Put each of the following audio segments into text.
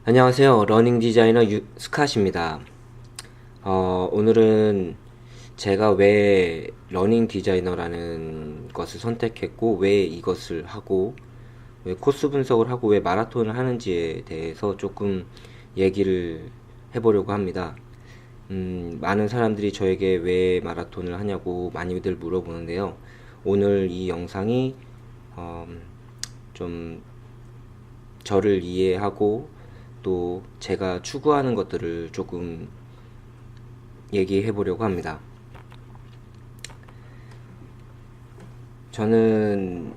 안녕하세요. 러닝 디자이너 스캇입니다. 오늘은 제가 왜 러닝 디자이너라는 것을 선택했고, 왜 이것을 하고, 왜 코스 분석을 하고, 왜 마라톤을 하는지에 대해서 조금 얘기를 해보려고 합니다. 많은 사람들이 저에게 왜 마라톤을 하냐고 많이들 물어보는데요. 오늘 이 영상이 어, 좀 저를 이해하고 또 제가 추구하는 것들을 조금 얘기해 보려고 합니다. 저는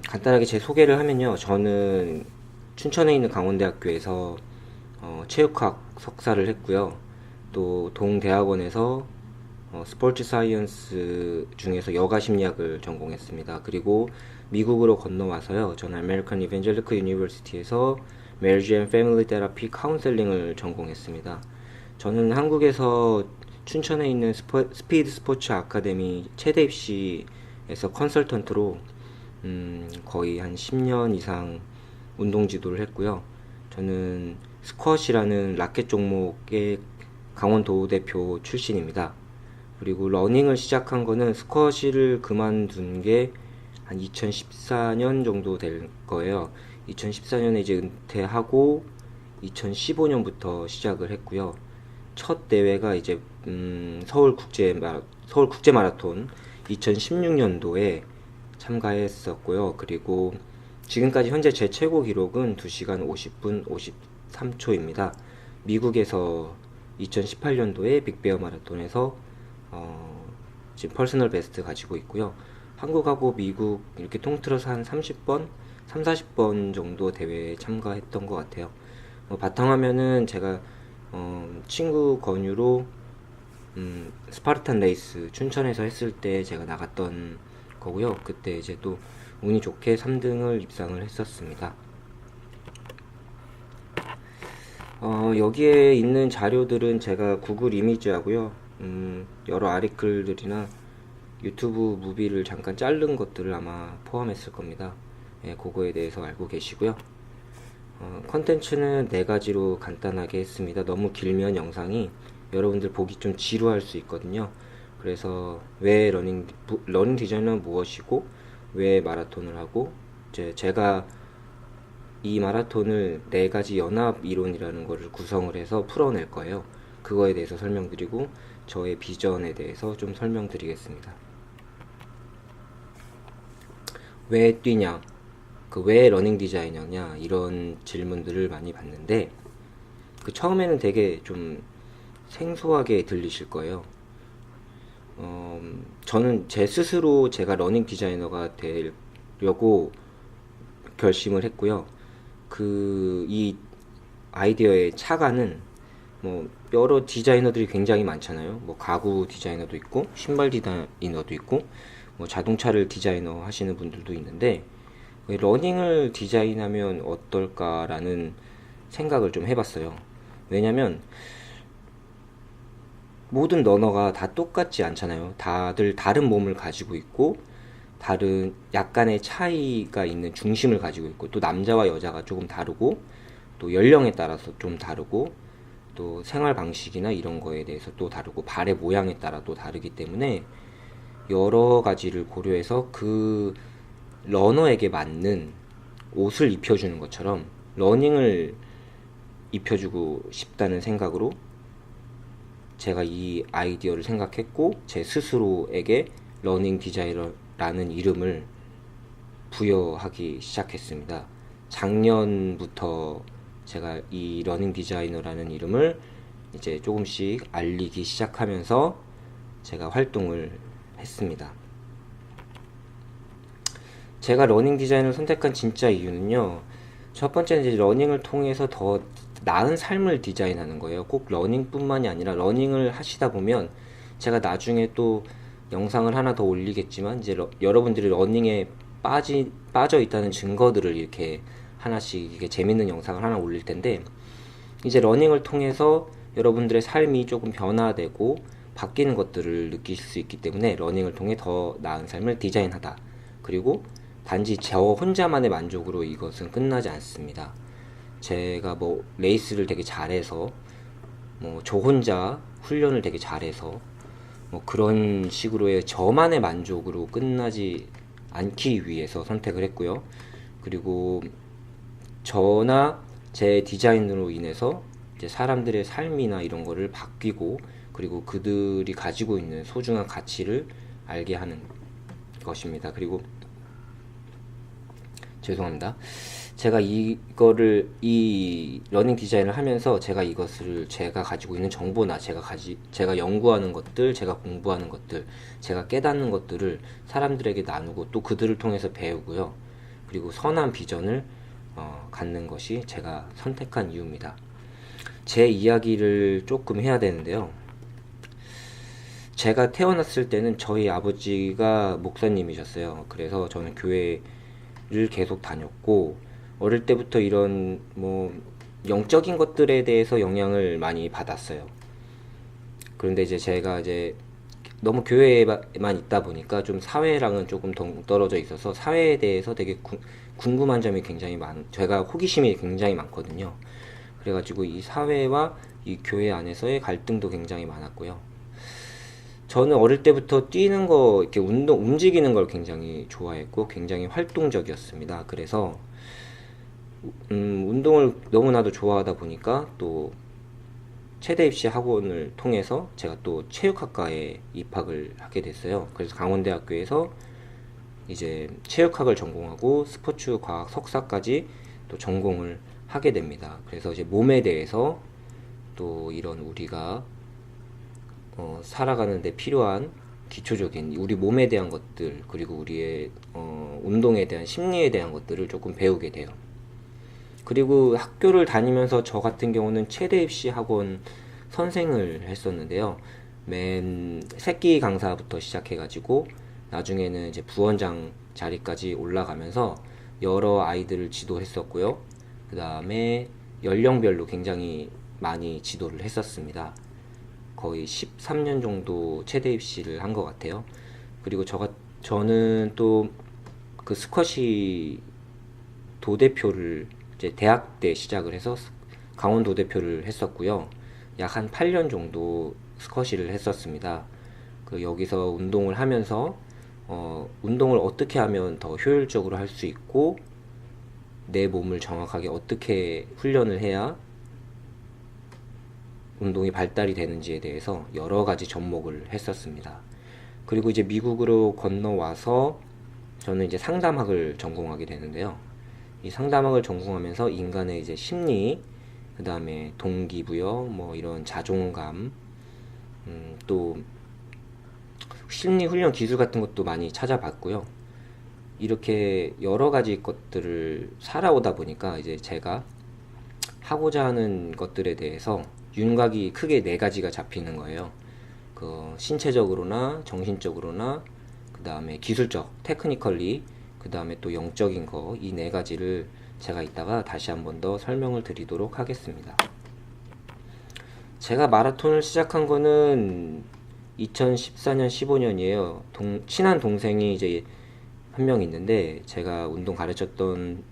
간단하게 제 소개를 하면요. 저는 춘천에 있는 강원대학교에서 체육학 석사를 했고요. 또 동대학원에서 스포츠 사이언스 중에서 여가 심리학을 전공했습니다. 그리고 미국으로 건너와서요. 저는 아메리칸 이벤젤리컬 유니버시티에서 메리지 앤 패밀리 테라피 카운셀링을 전공했습니다. 저는 한국에서 춘천에 있는 스피드 스포츠 아카데미 최대 입시에서 컨설턴트로 거의 한 10년 이상 운동 지도를 했고요. 저는 스쿼시라는 라켓 종목의 강원도 대표 출신입니다. 그리고 러닝을 시작한 거는 스쿼시를 그만둔 게 한 2014년 정도 될 거예요. 2014년에 이제 은퇴하고 2015년부터 시작을 했고요. 첫 대회가 이제 서울 국제 마라톤 2016년도에 참가했었고요. 그리고 지금까지 현재 제 최고 기록은 2시간 50분 53초입니다. 미국에서 2018년도에 빅베어 마라톤에서 지금 퍼스널 베스트 가지고 있고요. 한국하고 미국 이렇게 통틀어서 한 30번, 3, 40번 정도 대회에 참가했던 것 같아요. 바탕화면은 제가 친구 권유로 스파르탄 레이스 춘천에서 했을 때 제가 나갔던 거고요. 그때 이제 또 운이 좋게 3등을 입상을 했었습니다. 여기에 있는 자료들은 제가 구글 이미지하고요. 여러 아리클들이나 유튜브 무비를 잠깐 자른 것들을 아마 포함했을 겁니다. 예, 그거에 대해서 알고 계시고요. 컨텐츠는 네 가지로 간단하게 했습니다. 너무 길면 영상이 여러분들 보기 좀 지루할 수 있거든요. 그래서 왜 러닝 디자이너는 무엇이고 왜 마라톤을 하고 제가 이 마라톤을 네 가지 연합 이론이라는 것을 구성을 해서 풀어낼 거예요. 그거에 대해서 설명드리고 저의 비전에 대해서 좀 설명드리겠습니다. 왜 뛰냐? 왜 러닝 디자이너냐? 이런 질문들을 많이 받는데 처음에는 되게 좀 생소하게 들리실 거예요. 저는 제 스스로 제가 러닝 디자이너가 되려고 결심을 했고요. 이 아이디어의 차가는 여러 디자이너들이 굉장히 많잖아요. 가구 디자이너도 있고, 신발 디자이너도 있고, 자동차를 디자이너 하시는 분들도 있는데, 러닝을 디자인하면 어떨까라는 생각을 좀 해봤어요. 왜냐면, 모든 러너가 다 똑같지 않잖아요. 다들 다른 몸을 가지고 있고, 다른 약간의 차이가 있는 중심을 가지고 있고, 또 남자와 여자가 조금 다르고, 또 연령에 따라서 좀 다르고, 또 생활 방식이나 이런 거에 대해서 또 다르고, 발의 모양에 따라 또 다르기 때문에 여러 가지를 고려해서 그 러너에게 맞는 옷을 입혀주는 것처럼 러닝을 입혀주고 싶다는 생각으로 제가 이 아이디어를 생각했고 제 스스로에게 러닝 디자이너라는 이름을 부여하기 시작했습니다. 작년부터 제가 이 러닝 디자이너라는 이름을 이제 조금씩 알리기 시작하면서 제가 활동을 했습니다. 제가 러닝 디자인을 선택한 진짜 이유는요. 첫 번째는 이제 러닝을 통해서 더 나은 삶을 디자인하는 거예요. 꼭 러닝뿐만이 아니라 러닝을 하시다 보면 제가 나중에 또 영상을 하나 더 올리겠지만 이제 여러분들이 러닝에 빠져 있다는 증거들을 이렇게 하나씩 이게 재밌는 영상을 하나 올릴 텐데 이제 러닝을 통해서 여러분들의 삶이 조금 변화되고 바뀌는 것들을 느낄 수 있기 때문에 러닝을 통해 더 나은 삶을 디자인하다. 그리고 단지 저 혼자만의 만족으로 이것은 끝나지 않습니다. 제가 뭐 레이스를 되게 잘해서 뭐 저 혼자 훈련을 되게 잘해서 뭐 그런 식으로의 저만의 만족으로 끝나지 않기 위해서 선택을 했고요. 그리고 저나 제 디자인으로 인해서 이제 사람들의 삶이나 이런 거를 바뀌고, 그리고 그들이 가지고 있는 소중한 가치를 알게 하는 것입니다. 그리고 죄송합니다. 제가 이 러닝 디자인을 하면서 제가 가지고 있는 정보나 제가 연구하는 것들, 제가 공부하는 것들, 제가 깨닫는 것들을 사람들에게 나누고 또 그들을 통해서 배우고요. 그리고 선한 비전을 갖는 것이 제가 선택한 이유입니다. 제 이야기를 조금 해야 되는데요. 제가 태어났을 때는 저희 아버지가 목사님이셨어요. 그래서 저는 교회를 계속 다녔고, 어릴 때부터 이런 뭐 영적인 것들에 대해서 영향을 많이 받았어요. 그런데 이제 제가 이제 너무 교회에만 있다 보니까 좀 사회랑은 조금 떨어져 있어서 사회에 대해서 되게 궁금한 점이 제가 호기심이 굉장히 많거든요. 그래가지고 이 사회와 이 교회 안에서의 갈등도 굉장히 많았고요. 저는 어릴 때부터 뛰는 거, 이렇게 움직이는 걸 굉장히 좋아했고, 굉장히 활동적이었습니다. 그래서, 운동을 너무나도 좋아하다 보니까, 또, 체대 입시 학원을 통해서 제가 또 체육학과에 입학을 하게 됐어요. 그래서 강원대학교에서 이제 체육학을 전공하고, 스포츠과학 석사까지 또 전공을 하게 됩니다. 그래서 이제 몸에 대해서 또 이런 우리가 살아가는 데 필요한 기초적인 우리 몸에 대한 것들, 그리고 우리의 운동에 대한 심리에 대한 것들을 조금 배우게 돼요. 그리고 학교를 다니면서 저 같은 경우는 체대 입시 학원 선생을 했었는데요. 맨 새끼 강사부터 시작해가지고 나중에는 이제 부원장 자리까지 올라가면서 여러 아이들을 지도했었고요. 그 다음에 연령별로 굉장히 많이 지도를 했었습니다. 거의 13년 정도 체대 입시를 한 것 같아요. 그리고 저는 또 그 스쿼시 도대표를 이제 대학 때 시작을 해서 강원 도대표를 했었고요. 약 한 8년 정도 스쿼시를 했었습니다. 여기서 운동을 하면서 운동을 어떻게 하면 더 효율적으로 할 수 있고, 내 몸을 정확하게 어떻게 훈련을 해야 운동이 발달이 되는지에 대해서 여러 가지 접목을 했었습니다. 그리고 이제 미국으로 건너와서 저는 이제 상담학을 전공하게 되는데요. 이 상담학을 전공하면서 인간의 이제 심리, 그 다음에 동기부여, 뭐 이런 자존감, 또 심리 훈련 기술 같은 것도 많이 찾아봤고요. 이렇게 여러 가지 것들을 살아오다 보니까 이제 제가 하고자 하는 것들에 대해서 윤곽이 크게 네 가지가 잡히는 거예요. 신체적으로나 정신적으로나, 그 다음에 기술적, 테크니컬리, 그 다음에 또 영적인 거, 이 네 가지를 제가 이따가 다시 한 번 더 설명을 드리도록 하겠습니다. 제가 마라톤을 시작한 거는 2014년, 15년이에요. 친한 동생이 이제 한 명 있는데, 제가 운동 가르쳤던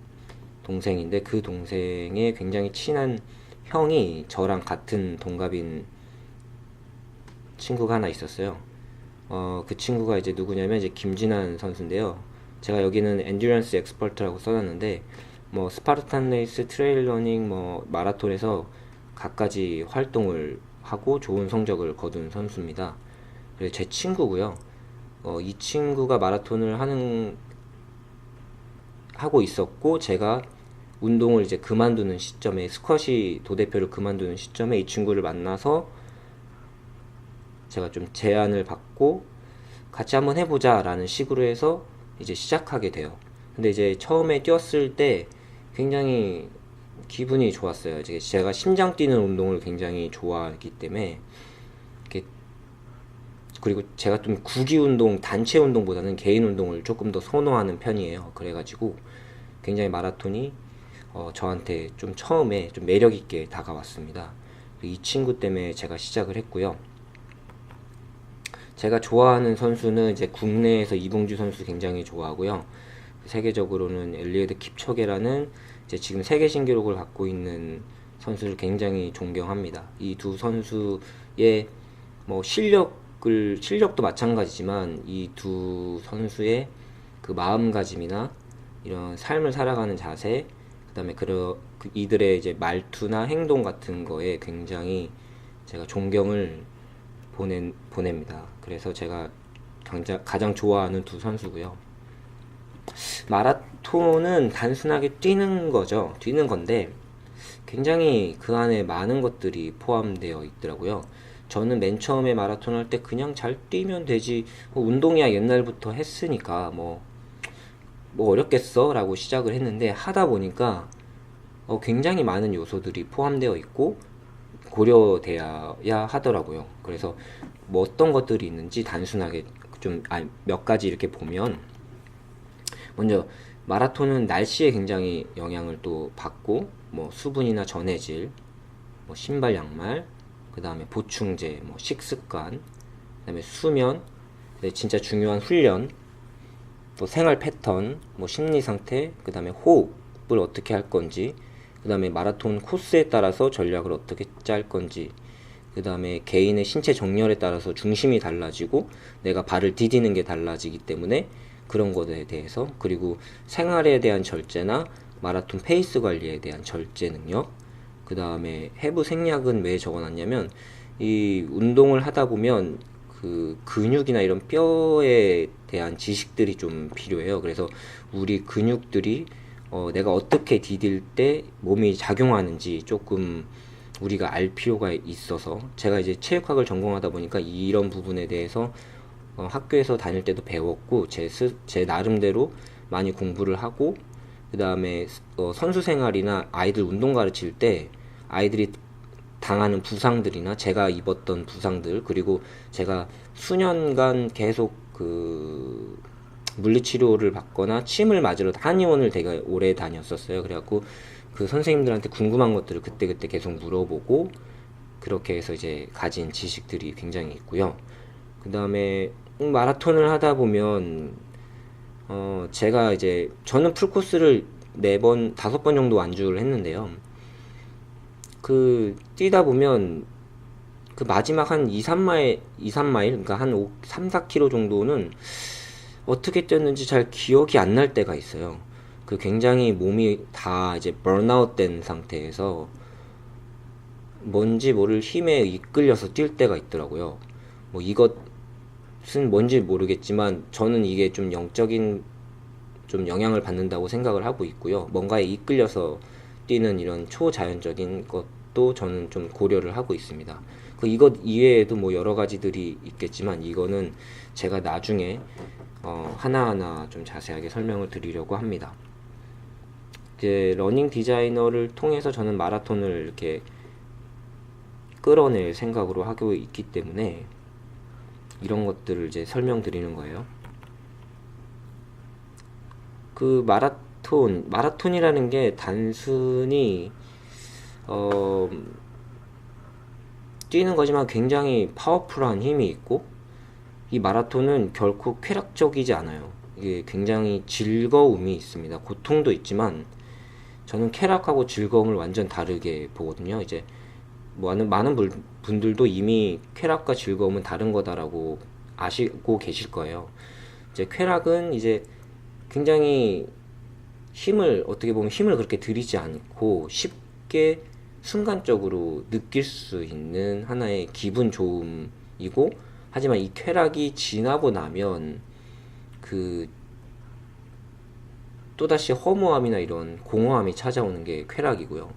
동생인데, 그 동생의 굉장히 친한 형이 저랑 같은 동갑인 친구가 하나 있었어요. 그 친구가 이제 누구냐면 이제 김진환 선수인데요. 제가 여기는 엔듀런스 엑스퍼트라고 써놨는데, 뭐 스파르탄 레이스, 트레일 러닝, 뭐 마라톤에서 갖가지 활동을 하고 좋은 성적을 거둔 선수입니다. 그래서 제 친구고요. 이 친구가 마라톤을 하고 있었고, 제가 운동을 이제 그만두는 시점에, 스쿼시 도대표를 그만두는 시점에 이 친구를 만나서 제가 좀 제안을 받고 같이 한번 해보자 라는 식으로 해서 이제 시작하게 돼요. 근데 이제 처음에 뛰었을 때 굉장히 기분이 좋았어요. 제가 심장 뛰는 운동을 굉장히 좋아하기 때문에, 그리고 제가 좀 구기 운동, 단체 운동보다는 개인 운동을 조금 더 선호하는 편이에요. 그래가지고 굉장히 마라톤이 저한테 좀 처음에 좀 매력 있게 다가왔습니다. 이 친구 때문에 제가 시작을 했고요. 제가 좋아하는 선수는 이제 국내에서 이봉주 선수 굉장히 좋아하고요. 세계적으로는 엘리에드 킵초게라는 이제 지금 세계 신기록을 갖고 있는 선수를 굉장히 존경합니다. 이 두 선수의 뭐 실력도 마찬가지지만 이 두 선수의 그 마음가짐이나 이런 삶을 살아가는 자세, 그다음에 이들의 이제 말투나 행동 같은 거에 굉장히 제가 존경을 보냅니다. 그래서 제가 가장 좋아하는 두 선수고요. 마라톤은 단순하게 뛰는 거죠. 뛰는 건데 굉장히 그 안에 많은 것들이 포함되어 있더라고요. 저는 맨 처음에 마라톤 할 때 그냥 잘 뛰면 되지, 뭐 운동이야 옛날부터 했으니까 뭐 어렵겠어 라고 시작을 했는데, 하다 보니까 굉장히 많은 요소들이 포함되어 있고 고려되어야 하더라고요. 그래서 뭐 어떤 것들이 있는지 단순하게 몇 가지 이렇게 보면, 먼저 마라톤은 날씨에 굉장히 영향을 또 받고, 뭐 수분이나 전해질, 뭐 신발 양말, 그 다음에 보충제, 뭐 식습관, 그 다음에 수면, 진짜 중요한 훈련, 또 생활 패턴, 뭐 심리 상태, 그 다음에 호흡을 어떻게 할 건지, 그 다음에 마라톤 코스에 따라서 전략을 어떻게 짤 건지, 그 다음에 개인의 신체 정렬에 따라서 중심이 달라지고 내가 발을 디디는 게 달라지기 때문에 그런 것에 대해서, 그리고 생활에 대한 절제나 마라톤 페이스 관리에 대한 절제 능력, 그 다음에 해부 생략은 왜 적어놨냐면, 이 운동을 하다 보면 그 근육이나 이런 뼈에 대한 지식들이 좀 필요해요. 그래서 우리 근육들이 내가 어떻게 디딜 때 몸이 작용하는지 조금 우리가 알 필요가 있어서, 제가 이제 체육학을 전공하다 보니까 이런 부분에 대해서 학교에서 다닐 때도 배웠고 제 나름대로 많이 공부를 하고, 그 다음에 선수 생활이나 아이들 운동 가르칠 때 아이들이 당하는 부상들이나 제가 입었던 부상들, 그리고 제가 수년간 계속 그 물리치료를 받거나 침을 맞으러 한의원을 되게 오래 다녔었어요. 그래갖고 그 선생님들한테 궁금한 것들을 그때그때 계속 물어보고, 그렇게 해서 이제 가진 지식들이 굉장히 있고요. 그 다음에 마라톤을 하다 보면 제가 이제 저는 풀코스를 4번, 5번 정도 완주를 했는데요. 그 뛰다 보면 그 마지막 한 2, 3마일, 그러니까 한 3, 4km 정도는 어떻게 뛰었는지 잘 기억이 안 날 때가 있어요. 그 굉장히 몸이 다 이제 번아웃 된 상태에서 뭔지 모를 힘에 이끌려서 뛸 때가 있더라고요. 뭐 이것은 뭔지 모르겠지만 저는 이게 좀 영적인 좀 영향을 받는다고 생각을 하고 있고요. 뭔가에 이끌려서 뛰는 이런 초자연적인 것도 저는 좀 고려를 하고 있습니다. 이것 이외에도 뭐 여러 가지들이 있겠지만, 이거는 제가 나중에 하나하나 좀 자세하게 설명을 드리려고 합니다. 이제 러닝 디자이너를 통해서 저는 마라톤을 이렇게 끌어낼 생각으로 하고 있기 때문에 이런 것들을 이제 설명드리는 거예요. 그 마라톤이라는 게 단순히 뛰는 거지만 굉장히 파워풀한 힘이 있고, 이 마라톤은 결코 쾌락적이지 않아요. 이게 굉장히 즐거움이 있습니다. 고통도 있지만 저는 쾌락하고 즐거움을 완전 다르게 보거든요. 이제 많은 분들도 이미 쾌락과 즐거움은 다른 거다라고 아시고 계실 거예요. 이제 쾌락은 이제 굉장히 어떻게 보면 힘을 그렇게 들이지 않고 쉽게 순간적으로 느낄 수 있는 하나의 기분 좋음이고, 하지만 이 쾌락이 지나고 나면 또다시 허무함이나 이런 공허함이 찾아오는 게 쾌락이고요.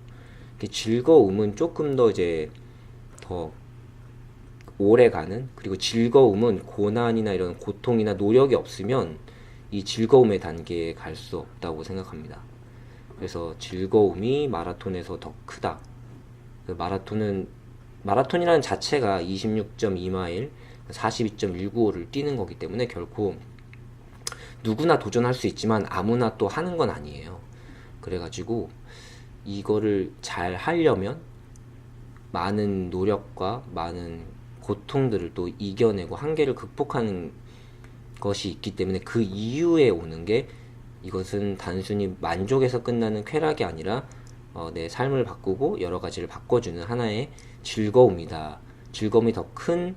즐거움은 조금 더 이제 더 오래 가는, 그리고 즐거움은 고난이나 이런 고통이나 노력이 없으면 이 즐거움의 단계에 갈 수 없다고 생각합니다. 그래서 즐거움이 마라톤에서 더 크다. 마라톤이라는 자체가 26.2마일, 42.195를 뛰는 거기 때문에 결코 누구나 도전할 수 있지만 아무나 또 하는 건 아니에요. 그래가지고 이거를 잘 하려면 많은 노력과 많은 고통들을 또 이겨내고 한계를 극복하는 것이 있기 때문에, 그 이후에 오는 게 이것은 단순히 만족에서 끝나는 쾌락이 아니라 내 삶을 바꾸고 여러 가지를 바꿔주는 하나의 즐거움이다. 즐거움이 더 큰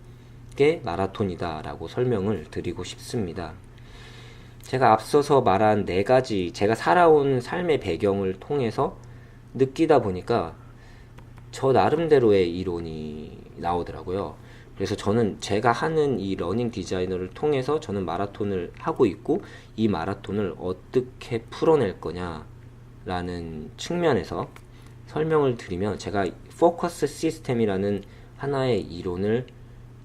게 마라톤이다 라고 설명을 드리고 싶습니다. 제가 앞서서 말한 네 가지 제가 살아온 삶의 배경을 통해서 느끼다 보니까 저 나름대로의 이론이 나오더라고요. 그래서 저는 제가 하는 이 러닝 디자이너를 통해서 저는 마라톤을 하고 있고 이 마라톤을 어떻게 풀어낼 거냐라는 측면에서 설명을 드리면 제가 포커스 시스템이라는 하나의 이론을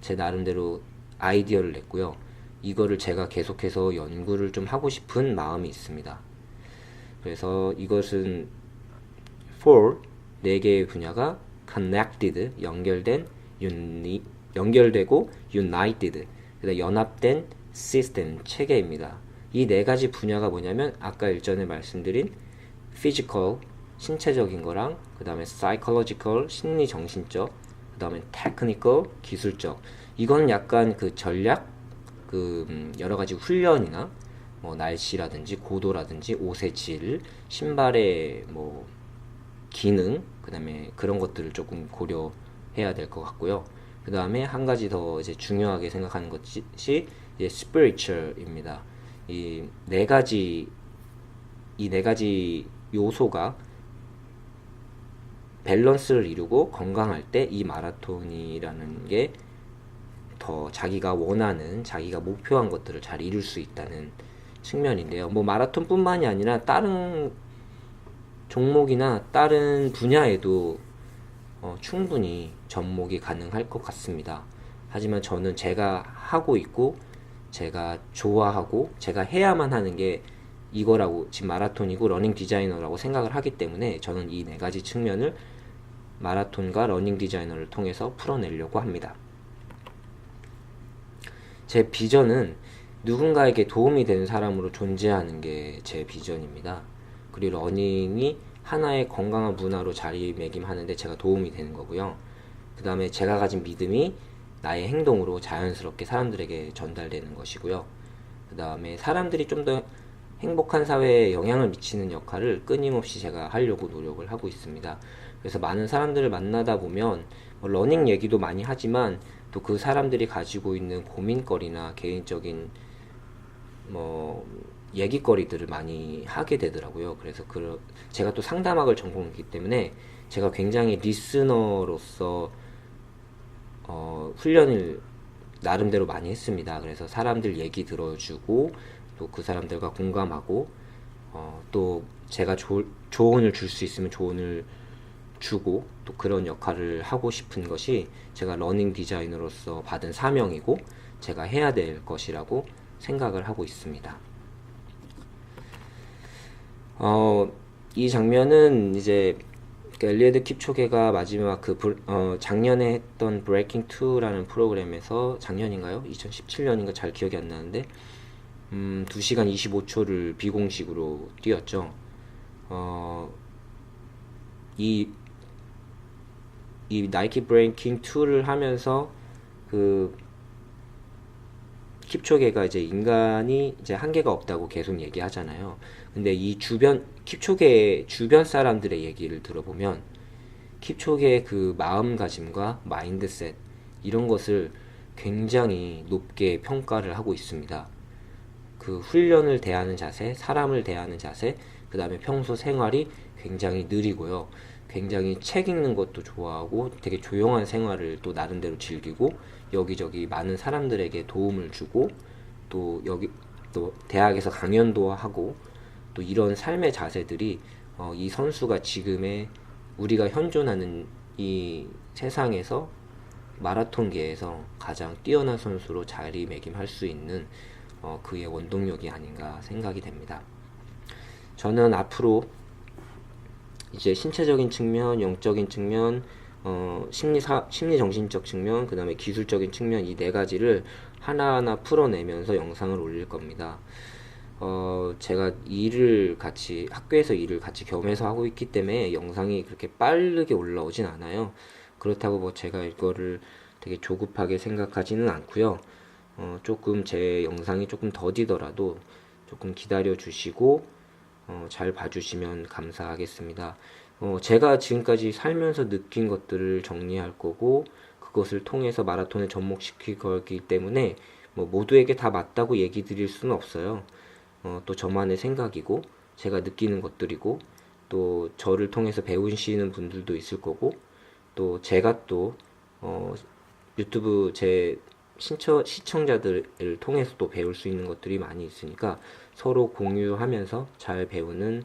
제 나름대로 아이디어를 냈고요. 이거를 제가 계속해서 연구를 좀 하고 싶은 마음이 있습니다. 그래서 이것은 for 네 개의 분야가 connected 연결되고 united 그다음 연합된 시스템 체계입니다. 이 네 가지 분야가 뭐냐면 아까 일전에 말씀드린 physical 신체적인 거랑 그 다음에 psychological 심리 정신적 그 다음에 technical 기술적 이건 약간 그 전략 여러 가지 훈련이나 뭐 날씨라든지 고도라든지 옷의 질 신발의 뭐 기능 그 다음에 그런 것들을 조금 고려해야 될 것 같고요. 그 다음에 한 가지 더 이제 중요하게 생각하는 것이 이제 spiritual입니다. 이 네 가지 요소가 밸런스를 이루고 건강할 때 이 마라톤이라는 게 더 자기가 원하는 자기가 목표한 것들을 잘 이룰 수 있다는 측면인데요. 뭐 마라톤뿐만이 아니라 다른 종목이나 다른 분야에도 충분히 접목이 가능할 것 같습니다. 하지만 저는 제가 하고 있고 제가 좋아하고 제가 해야만 하는 게 이거라고 지금 마라톤이고 러닝 디자이너라고 생각을 하기 때문에 저는 이 네 가지 측면을 마라톤과 러닝 디자이너를 통해서 풀어내려고 합니다. 제 비전은 누군가에게 도움이 되는 사람으로 존재하는 게 제 비전입니다. 그리고 러닝이 하나의 건강한 문화로 자리매김하는데 제가 도움이 되는 거고요. 그 다음에 제가 가진 믿음이 나의 행동으로 자연스럽게 사람들에게 전달되는 것이고요. 그 다음에 사람들이 좀 더 행복한 사회에 영향을 미치는 역할을 끊임없이 제가 하려고 노력을 하고 있습니다. 그래서 많은 사람들을 만나다 보면 뭐 러닝 얘기도 많이 하지만 또 그 사람들이 가지고 있는 고민거리나 개인적인 뭐 얘기거리들을 많이 하게 되더라고요. 그래서 제가 또 상담학을 전공했기 때문에 제가 굉장히 리스너로서 훈련을 나름대로 많이 했습니다. 그래서 사람들 얘기 들어주고 또 그 사람들과 공감하고 또 제가 조언을 줄 수 있으면 조언을 주고 또 그런 역할을 하고 싶은 것이 제가 러닝 디자이너로서 받은 사명이고 제가 해야 될 것이라고 생각을 하고 있습니다. 이 장면은 이제 엘리에드 킵초게가 마지막 작년에 했던 브레이킹 2라는 프로그램에서 작년인가요? 2017년인가 잘 기억이 안 나는데 2시간 25초를 비공식으로 뛰었죠. 이 나이키 브레이킹 2를 하면서 킵초게가 이제 인간이 이제 한계가 없다고 계속 얘기하잖아요. 근데 킵초게 주변 사람들의 얘기를 들어보면 킵초게의 그 마음가짐과 마인드셋 이런 것을 굉장히 높게 평가를 하고 있습니다. 그 훈련을 대하는 자세, 사람을 대하는 자세, 그 다음에 평소 생활이 굉장히 느리고요. 굉장히 책 읽는 것도 좋아하고 되게 조용한 생활을 또 나름대로 즐기고 여기저기 많은 사람들에게 도움을 주고 또 대학에서 강연도 하고 또 이런 삶의 자세들이 이 선수가 지금의 우리가 현존하는 이 세상에서 마라톤계에서 가장 뛰어난 선수로 자리매김할 수 있는 그의 원동력이 아닌가 생각이 됩니다. 저는 앞으로 이제 신체적인 측면, 영적인 측면, 심리 정신적 측면, 그 다음에 기술적인 측면 이 네 가지를 하나하나 풀어내면서 영상을 올릴 겁니다. 제가 학교에서 일을 같이 겸해서 하고 있기 때문에 영상이 그렇게 빠르게 올라오진 않아요. 그렇다고 뭐 제가 이거를 되게 조급하게 생각하지는 않고요. 조금 제 영상이 조금 더디더라도 조금 기다려 주시고 잘 봐주시면 감사하겠습니다. 제가 지금까지 살면서 느낀 것들을 정리할 거고 그것을 통해서 마라톤에 접목시킬 거기 때문에 뭐 모두에게 다 맞다고 얘기 드릴 수는 없어요. 또 저만의 생각이고 제가 느끼는 것들이고 또 저를 통해서 배우시는 분들도 있을 거고 또 제가 또 유튜브 제 시청자들을 통해서 또 배울 수 있는 것들이 많이 있으니까 서로 공유하면서 잘 배우는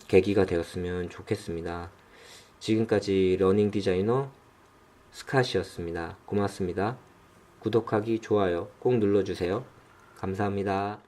계기가 되었으면 좋겠습니다. 지금까지 러닝 디자이너 스캇이었습니다. 고맙습니다. 구독하기, 좋아요 꼭 눌러주세요. 감사합니다.